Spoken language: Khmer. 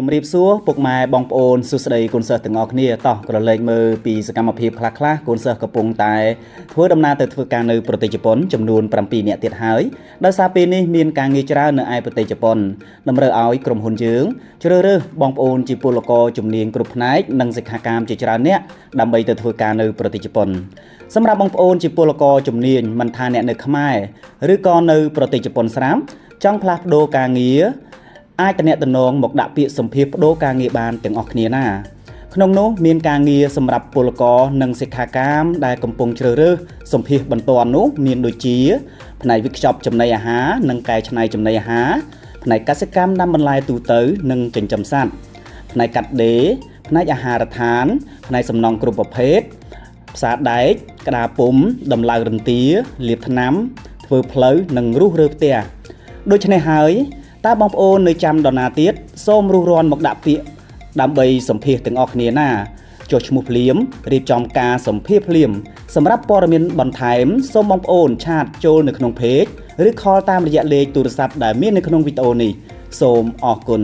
ជំរាបសួរពុកម៉ែបងប្អូនសួស្តីកូនសិស្សទាំងអស់គ្នាតោះក៏លេខមើលពីសកម្មភាពខ្លះៗកូនសិស្សកំពុងតែធ្វើដំណើរទៅធ្វើការនៅប្រទេសជប៉ុនចំនួន7នាក់ទៀតហើយដោយសារពេលនេះមានការងារច្រើននៅឯប្រទេសជប៉ុនតម្រូវឲ្យក្រុមហ៊ុនយើងជ្រើសរើសបងប្អូនជាពលករជំនាញគ្រប់ផ្នែកនិងសិក្ខាកាមជាច្រើនអ្នកដើម្បីទៅធ្វើការនៅប្រទេសជប៉ុនសម្រាប់បងប្អូនជាពលករជំនាញមិនថាអ្នកនៅខ្មែរឬក៏នៅប្រទេសជប៉ុនស្រាប់ចង់ផ្លាស់ប្ដូរការងារអាចតំណងមកដាក់ពាក្យសម្ភាសបដូរការងារបានទាំងអស់គ្នាណាក្នុងនោះមានការងារសម្រាប់ពលករនិងសិក្ខាកាមដែលកំពុងជ្រើសរើសសម្ភាសបន្ទាន់នោះមានដូចជាផ្នែកវិខ្ចប់ចំណីអាហារនិងកែច្នៃចំណីអាហារផ្នែកកសិកម្មដាំបន្លែទូទៅនិងចិញ្ចឹមសត្វផ្នែកកាត់ដេរផ្នែកអាហារដ្ឋានផ្នែកសំណង់គ្រប់ប្រភេទផ្សារដែកក្តារពុម្ពដំឡើងរន្ទាលាបថ្នាំធ្វើផ្លូវនិងរុះរើផ្ទះដូច្នេះហើយតើបងប្អូននៅចាំដណាទៀតសូមរុះរាន់មកដាក់ពាក្យដើម្បីសម្ភាសទាំងអស់គ្នាណាចុះឈ្មោះភ្លាមរៀបចំការសម្ភាសភ្លាមសម្រាប់ព័ត៌មានបន្ថែមសូមបងប្អូនឆាតចូលនៅក្នុងเพจឬ call តាមរយៈលេខទូរស័ព្ទដែលមាននៅក្នុងវីដេអូនេះសូមអរគុណ